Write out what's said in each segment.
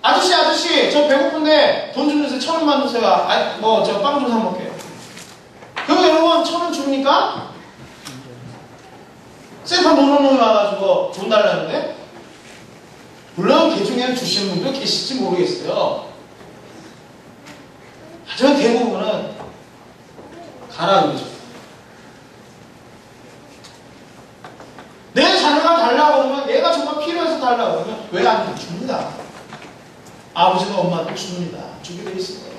아저씨, 저 배고픈데 돈 좀 주세요. 1,000원만 주세요. 저 빵 좀 사 먹게요. 그럼 여러분 1,000원 줍니까? 세판 노는 놈이 와가지고 돈 달라는데? 물론 그 중에는 주시는 분도 계실지 모르겠어요. 하지만 대부분은 가라 그러죠. 내 자녀가 달라고 그러면, 얘가 정말 필요해서 달라고 그러면 왜 안 줍니다. 아버지가 엄마한테 줍니다. 주게 돼 있어요.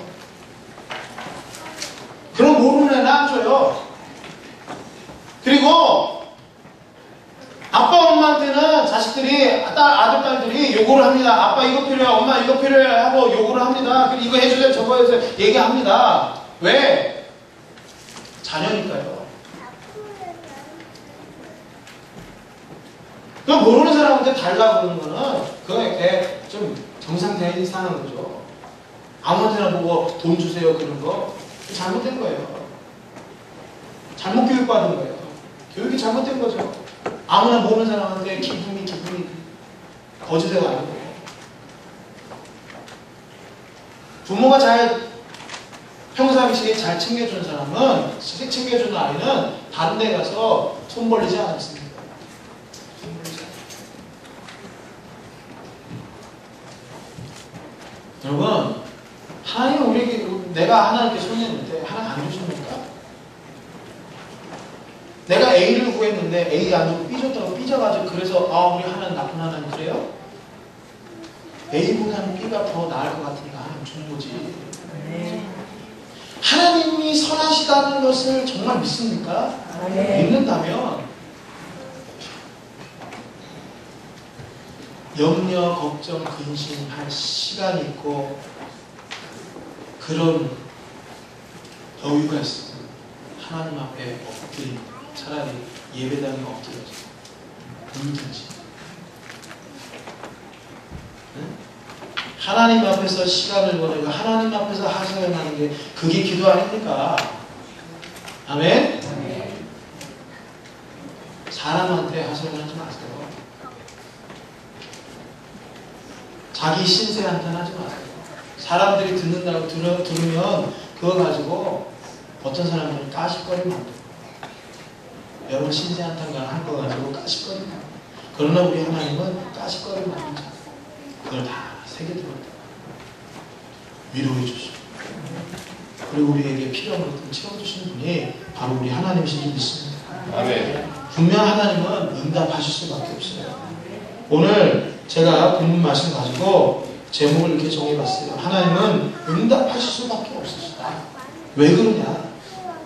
그럼 모르는 애는 안 줘요. 그리고 아빠 엄마한테는 자식들이, 아들, 딸들이 요구를 합니다. 아빠 이거 필요해, 엄마 이거 필요해 하고 요구를 합니다. 그리고 이거 해주세요, 저거 해주세요 얘기합니다. 왜? 자녀니까요. 그럼 모르는 사람한테 달라고 그러는 거는 그거 이렇게 좀 정상대응이 사는 거죠. 아무한테나 보고 돈 주세요 그런 거 잘못된 거예요. 잘못 교육받은 거예요. 교육이 잘못된 거죠. 아무나 모르는 사람한테 기쁨이 거짓되고 아니고, 부모가 잘 평상시에 잘 챙겨주는 사람은, 챙겨주는 아이는 다른 데 가서 손 벌리지 않습니다. 여러분, 하나님 우리에게, 내가 하나님께 손했는데 하나님 안 주십니까? 내가 A를 구했는데 A 안 주고 삐졌다고 삐져가지고 그래서 우리 하나님 나쁜 하나님 그래요? A보다는 B가 더 나을 것 같으니까 하나님 주는 거지. 하나님이 선하시다는 것을 정말 믿습니까? 믿는다면 염려, 걱정, 근심할 시간이 있고 그런 여유가 있으면 하나님 앞에 엎드립니다. 차라리 예배당에 엎드려서 울든지. 응? 하나님 앞에서 시간을 보내고 하나님 앞에서 하소연하는 게 그게 기도 아닙니까? 아멘? 사람한테 하소연하지 마세요. 자기 신세한테는 하지 마세요. 사람들이 듣는다고 들으면 그거 가지고 어떤 사람들은 까십거리면 안 돼요. 여러분 신세한탄간 한 거 가지고 까십거리면 안 돼요. 그러나 우리 하나님은 까십거리면 안 되잖아요. 그걸 다 새겨들었다. 위로해 주시고, 그리고 우리에게 필요한 것들을 채워주시는 분이 바로 우리 하나님이신 줄 믿습니다. 아멘. 분명 하나님은 응답하실 수밖에 없어요. 오늘 제가 본문 말씀 가지고 제목을 이렇게 정해봤어요. 하나님은 응답하실 수밖에 없으시다. 왜 그러냐?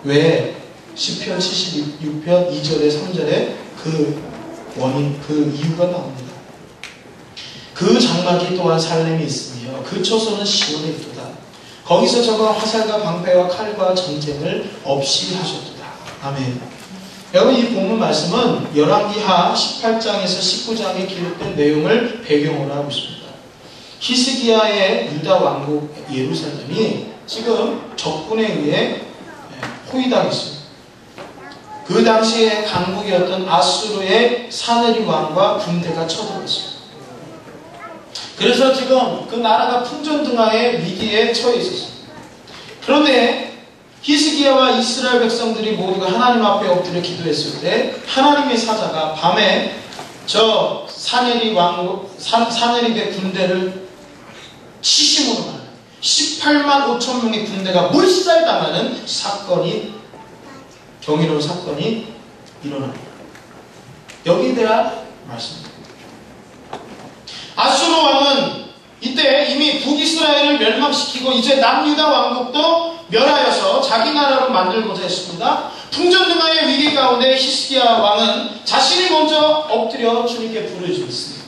왜? 시편 76편 2절에 3절에 그 원인, 그 이유가 나옵니다. 그 장막이 또한 살렘이 있으며 그 초소는 시온에 있도다. 거기서 저가 화살과 방패와 칼과 전쟁을 없이 하셨도다. 아멘. 여러분, 이 본문 말씀은 열왕기하 18장에서 19장에 기록된 내용을 배경으로 하고 있습니다. 히스기야의 유다 왕국 예루살렘이 지금 적군에 의해 포위당했습니다. 그 당시에 강국이었던 아수르의 사네립 왕과 군대가 쳐들어갔습니다. 그래서 지금 그 나라가 풍전등화의 위기에 처해 있었습니다. 그런데 히스기야와 이스라엘 백성들이 모두가 하나님 앞에 엎드려 기도했을 때 하나님의 사자가 밤에 저 사네립의 군대를 치심으로 말해요. 18만 5천 명의 군대가 몰살당하는 사건이, 경이로운 사건이 일어납니다. 여기에 대한 말씀입니다. 아수르 왕은 이때 이미 북이스라엘을 멸망시키고 이제 남유다 왕국도 멸하여서 자기 나라로 만들고자 했습니다. 풍전등화의 위기 가운데 히스기야 왕은 자신이 먼저 엎드려 주님께 부르짖었습니다.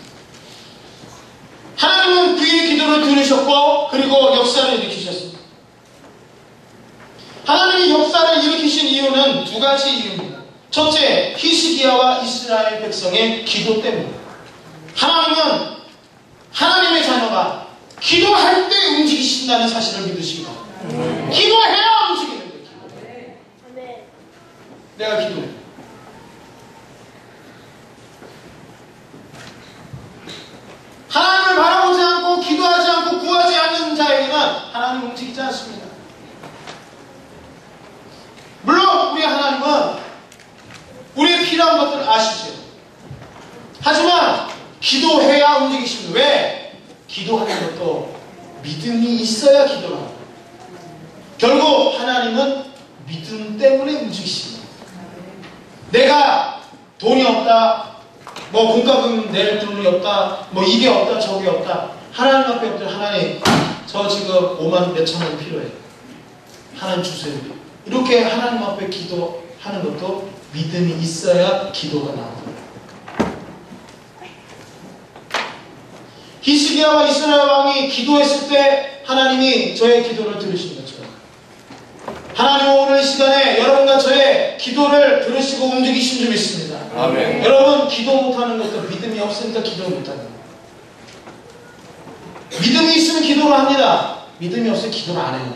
하나님은 그의 기도를 들으셨고 그리고 역사를 일으키셨습니다. 하나님이 역사를 일으키신 이유는 두 가지 이유입니다. 첫째, 히스기야와 이스라엘 백성의 기도 때문입니다. 하나님은 하나님의 자녀가 기도할 때 움직이신다는 사실을 믿으시기 바랍니다. 기도해야 움직이는 거예요. 내가 기도해. 하나님을 바라보지 않고 기도하지 않고 필요한 것들 아시죠? 하지만 기도해야 움직이십니다. 왜? 기도하는 것도 믿음이 있어야 기도를 합니다. 결국 하나님은 믿음 때문에 움직이십니다. 내가 돈이 없다, 뭐 공과금 낼 돈이 없다, 뭐 이게 없다 저게 없다, 하나님 앞에 없다. 하나님 저 지금 5만 몇천 원 필요해요. 하나님 주세요. 이렇게 하나님 앞에 기도하는 것도 믿음이 있어야 기도가 나옵니다. 히스기야와 이스라엘 왕이 기도했을 때 하나님이 저의 기도를 들으신 것처럼 하나님 오늘 시간에 여러분과 저의 기도를 들으시고 움직이신 줄 믿습니다. 아멘. 여러분 기도 못하는 것도 믿음이 없으니까 기도 못하는 거예요. 믿음이 있으면 기도를 합니다. 믿음이 없으면 기도를 안 해요.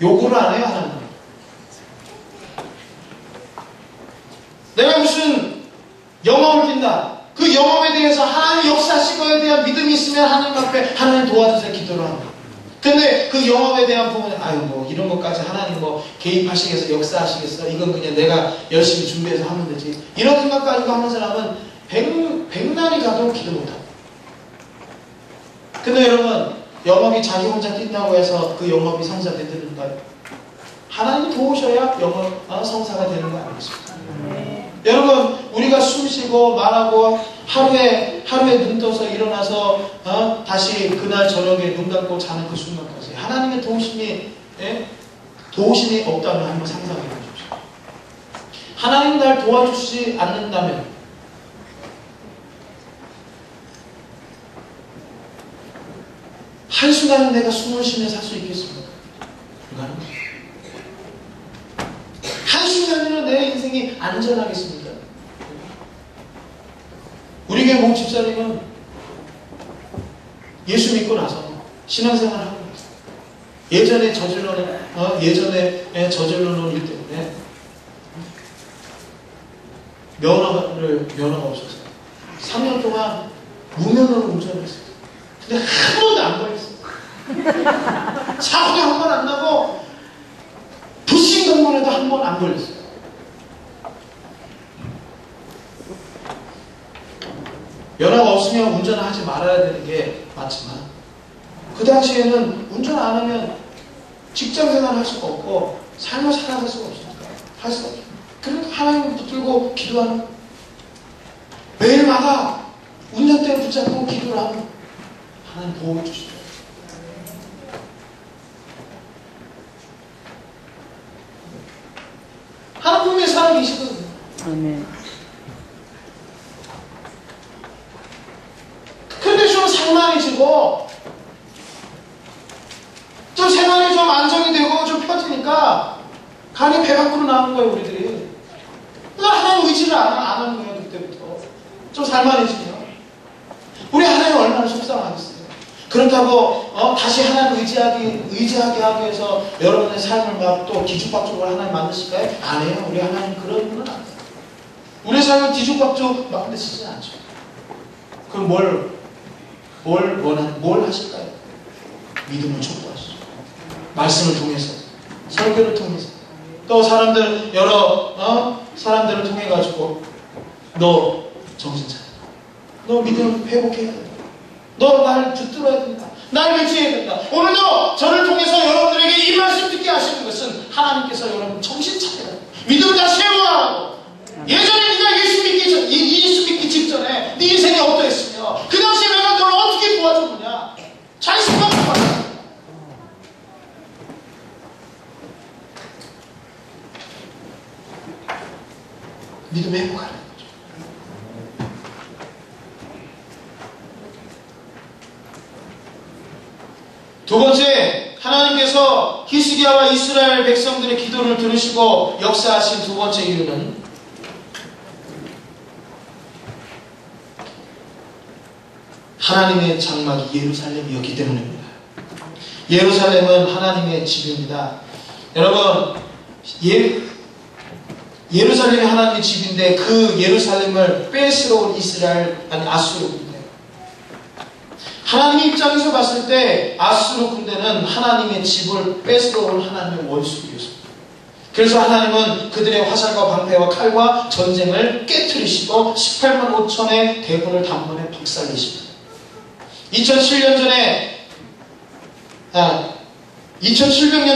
요구를 안 해요. 하나님. 내가 무슨 영업을 낀다. 그 영업에 대해서 하나님 역사하실 거에 대한 믿음이 있으면 하나님 앞에 하나님 도와주세요 기도를 합니다. 근데 그 영업에 대한 부분은 아유 뭐 이런 것까지 하나님 뭐 개입하시겠어 역사하시겠어 이건 그냥 내가 열심히 준비해서 하면 되지 이런 생각 가지고 하는 사람은 백날이 가도 기도 못합니다. 근데 여러분 영업이 자기 혼자 뛴다고 해서 그 영업이 성사가 되는가요? 하나님이 도우셔야 영업 성사가 되는 거 아니겠습니까? 여러분 우리가 숨 쉬고 말하고 하루에 눈 떠서 일어나서 다시 그날 저녁에 눈 감고 자는 그 순간까지 하나님의 도우심이 없다면 한번 상상해 보십시오. 하나님이 날 도와주시지 않는다면 한순간에 내가 숨을 쉬며 살 수 있겠습니까? 불가능합니다. 한순간에는 내 인생이 안전하겠습니까? 우리 교회 목 집사님은 예수 믿고 나서 신앙생활을 하고 있어요. 예전에 저질러 놓은 일 때문에 면허가 없어서 3년 동안 무면허로 운전을 했어요. 근데 한 번도 안 걸렸어요. 사고도 한 번 안 나고 부신 공문에도 한 번 안 걸렸어요. 면허가 없으면 운전을 하지 말아야 되는 게 맞지만 그 당시에는 운전 안 하면 직장생활을 할 수가 없고 삶을 살아갈 수가 없으니까 할 수가 없어요. 그러니까 하나님 붙들고 기도하는 매일마다 운전대를 붙잡고 기도를 하면 하나님 보호해 주시더라고요. 하나님의 사랑이 계시거든요. 아멘. 근데 좀 산만해지고 좀 생활이 좀 안정이 되고 좀 펴지니까 간이 배 밖으로 나오는 거예요 우리들이. 그러니까 하나님 의지를 안 하는 거예요 그때부터. 좀 살만해지면 우리 하나님 얼마나 속상하겠어요. 그렇다고 다시 하나님 의지하게 하기 위해서 여러분의 삶을 막 또 뒤죽박죽으로 하나님 만드실까요? 안 해요. 우리 하나님 그런 분은 안 돼요. 우리 삶을 뒤죽박죽 만드시지 않죠. 그럼 뭘 하실까요? 믿음을 촉구하시죠. 말씀을 통해서, 설교를 통해서, 또 여러 사람들을 통해 가지고 너 정신 차려. 너 믿음 회복해야 된다. 너 날 붙들어야 된다. 날 의지해야 된다. 오늘도 저를 통해서 여러분들에게 이 말씀 듣게 하시는 것은 하나님께서 여러분 정신 차려라. 믿음 다 세워하고 예전에 네가 예수 믿기 직전에 네 인생이 어떠했으며 그 당시에 내가 너를 어떻게 도와줬느냐. 잘 생각해봐. 믿음 회복하라. 두 번째, 하나님께서 히스기야와 이스라엘 백성들의 기도를 들으시고 역사하신 두 번째 이유는 하나님의 장막이 예루살렘이었기 때문입니다. 예루살렘은 하나님의 집입니다. 여러분, 예루살렘이 하나님의 집인데 그 예루살렘을 뺏으러 온 아수르 군대. 하나님 입장에서 봤을 때 아수르 군대는 하나님의 집을 뺏으러 온 하나님의 원수였습니다. 그래서 하나님은 그들의 화살과 방패와 칼과 전쟁을 깨트리시고 18만 5천의 대군을 단번에 박살내십니다. 2700년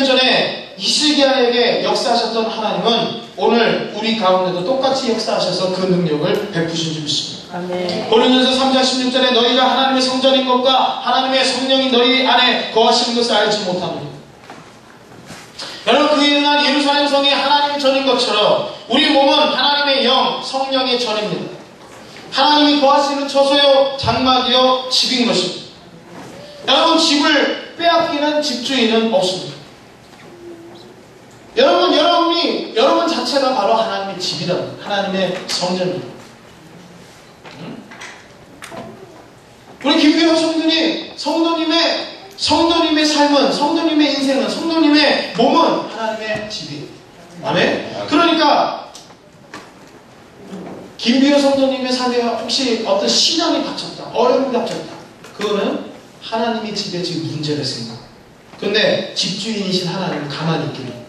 전에 히스기야에게 역사하셨던 하나님은 오늘 우리 가운데도 똑같이 역사하셔서 그 능력을 베푸신 줄 믿습니다. 아멘. 고린도전서 3장 16절에 너희가 하나님의 성전인 것과 하나님의 성령이 너희 안에 거하시는 것을 알지 못하느냐. 여러분, 그에 의한 예루살렘 성이 하나님의 전인 것처럼 우리 몸은 하나님의 영, 성령의 전입니다. 하나님이 거하시는 처소요, 장막이요, 집인 것입니다. 여러분, 집을 빼앗기는 집주인은 없습니다. 여러분 자체가 바로 하나님의 집이다. 하나님의 성전입니다. 우리 김규현 성도님의 삶은, 성도님의 인생은, 성도님의 몸은 하나님의 집이에요. 아멘? 그러니까 김규현 성도님의 삶에 혹시 어떤 시련이 닥쳤다, 어려움이 닥쳤다, 그거는 하나님의 집에 지금 문제가 생겨. 근데 집주인이신 하나님은 가만히 있기를.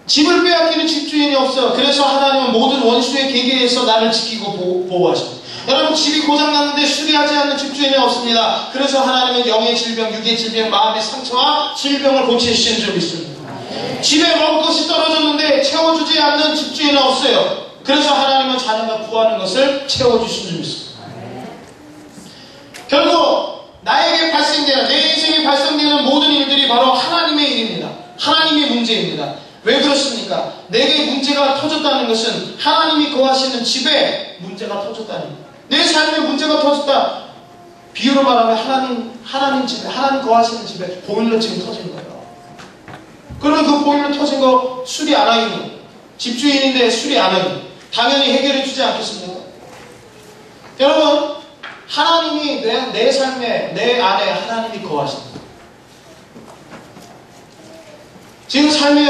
집을 빼앗기는 집주인이 없어요. 그래서 하나님은 모든 원수의 계계에서 나를 지키고 보호하십니다. 여러분, 집이 고장났는데 수리하지 않는 집주인이 없습니다. 그래서 하나님은 영의 질병, 육의 질병, 마음의 상처와 질병을 고치시는 줄 믿습니다. 집에 먹을 것이 떨어졌는데 채워주지 않는 집주인은 없어요. 그래서 하나님은 자녀가 구하는 것을 채워주시는 줄 믿습니다. 결국 나에게 발생되는, 내 인생에 발생되는 모든 일들이 바로 하나님의 일입니다. 하나님의 문제입니다. 왜 그렇습니까? 내게 문제가 터졌다는 것은 하나님이 거하시는 집에 문제가 터졌다는 거예요. 내 삶에 문제가 터졌다. 비유로 말하면 하나님 집에, 하나님 거하시는 집에 보일러 지금 터진 거예요. 그러면 그 보일러 터진 거 수리 안 하겠니? 집주인인데 수리 안 하겠니? 당연히 해결해 주지 않겠습니까? 여러분, 하나님이 내 삶에, 내 안에 하나님이 거하십니다. 지금 삶에